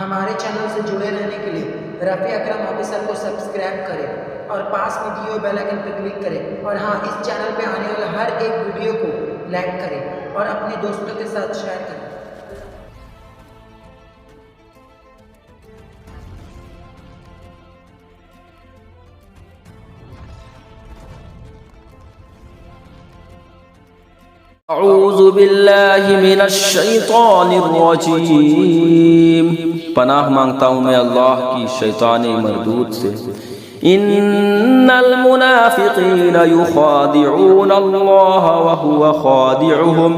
ہمارے چینل سے جڑے رہنے کے لیے رفیع اکرم آفیسر کو سبسکرائب کریں اور پاس میں دیے ہوئے بیل آئکن پر کلک کریں، اور ہاں، اس چینل پہ آنے والے ہر ایک ویڈیو کو لائک کریں اور اپنے دوستوں کے ساتھ شیئر کریں۔ اعوذ باللہ من الشیطان الرجیم، پناہ مانگتا ہوں میں اللہ کی شیطان مردود سے۔ ان المنافقین یخادعون اللہ وهو خادعهم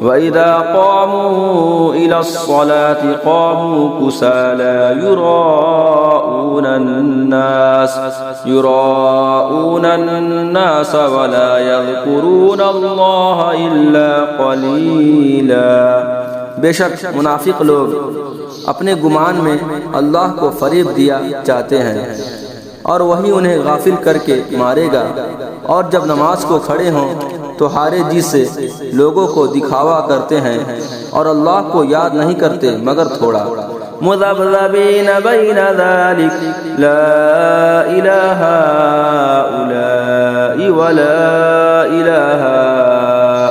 وَإِذَا قَامُوا إِلَى الصَّلَاةِ قَامُوا كُسَالَى يُرَاءُونَ النَّاسَ وَلَا يَذْكُرُونَ اللَّهَ إِلَّا قَلِيلًا۔ بے شک منافق لوگ اپنے گمان میں اللہ کو فریب دیا چاہتے ہیں اور وہی انہیں غافل کر کے مارے گا، اور جب نماز کو کھڑے ہوں تو ہارے جی سے لوگوں کو دکھاوا کرتے ہیں اور اللہ کو یاد نہیں کرتے مگر تھوڑا۔ مذبذبین بین ذلک لا الہ ہؤلاء ولا الہ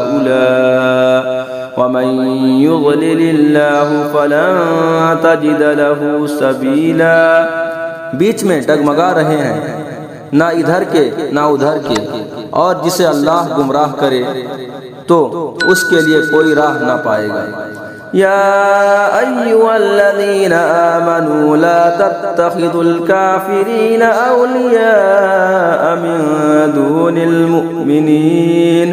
ہؤلاء ومن یضلل اللہ فلن تجد له سبیلا۔ بیچ میں ڈگمگا رہے ہیں، نہ ادھر کے نہ ادھر کے، اور جسے اللہ گمراہ کرے تو اس کے لیے کوئی راہ نہ پائے گا۔ یا ایھا الذین آمنوا لا تتخذوا الکافرین اولیاء من دون المؤمنین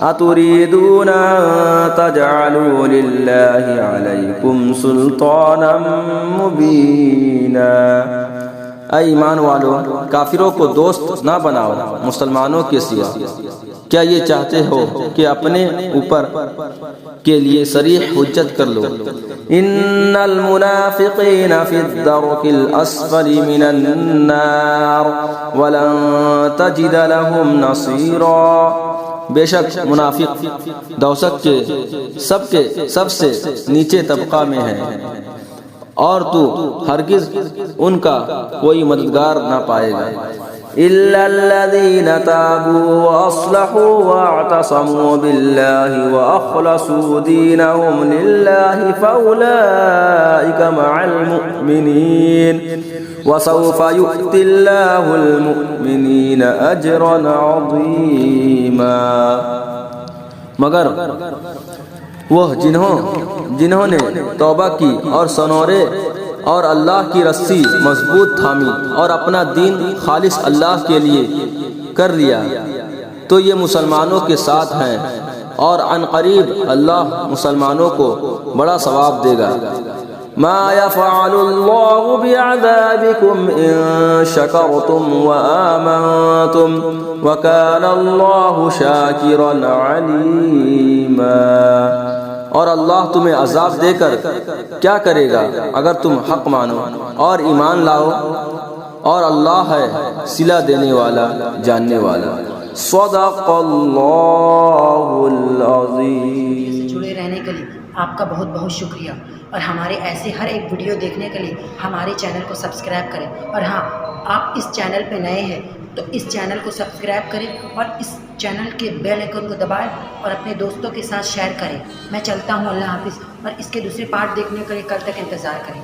اتریدون ان تجعلوا للہ علیکم سلطانا مبینا۔ اے ایمان والو، کافروں کو دوست نہ بناؤ مسلمانوں کے سوا۔ کیا یہ چاہتے ہو کہ اپنے اوپر کے لیے صریح حجت کر لو؟ ان المنافقین فی الدرک الاسفل من النار ولن تجد لهم نصیرا۔ بے شک منافق دوزخ کے سب سے نیچے طبقہ میں ہے، اور تو ہرگز ان کا کوئی مددگار نہ پائے گا۔ الا الذین تابوا واصلحوا واعتصموا باللہ واخلصوا دینهم للہ فاولئک مع المؤمنین وسوف یؤتی اللہ المؤمنین اجرا عظیما۔ مگر وہ جنہوں نے توبہ کی اور سنورے اور اللہ کی رسی مضبوط تھامی اور اپنا دین خالص اللہ کے لیے کر لیا تو یہ مسلمانوں کے ساتھ ہیں، اور عن قریب اللہ مسلمانوں کو بڑا ثواب دے گا۔ ما يفعل اللہ بعذابکم ان شکرتم وآمنتم وکان اللہ شاکرا علیما۔ اور اللہ تمہیں عذاب دے کر کیا کرے گا اگر تم حق مانو اور ایمان لاؤ، اور اللہ ہے صلہ دینے والا جاننے والا۔ صدق اللہ العظیم۔ جڑے رہنے کے لیے آپ کا بہت بہت شکریہ، اور ہمارے ایسے ہر ایک ویڈیو دیکھنے کے لیے ہمارے چینل کو سبسکرائب کریں، اور ہاں، آپ اس چینل پہ نئے ہیں تو اس چینل کو سبسکرائب کریں اور اس چینل کے بیل آئکن کو دبائیں اور اپنے دوستوں کے ساتھ شیئر کریں۔ میں چلتا ہوں، اللہ حافظ، اور اس کے دوسرے پارٹ دیکھنے کے لیے کل تک انتظار کریں۔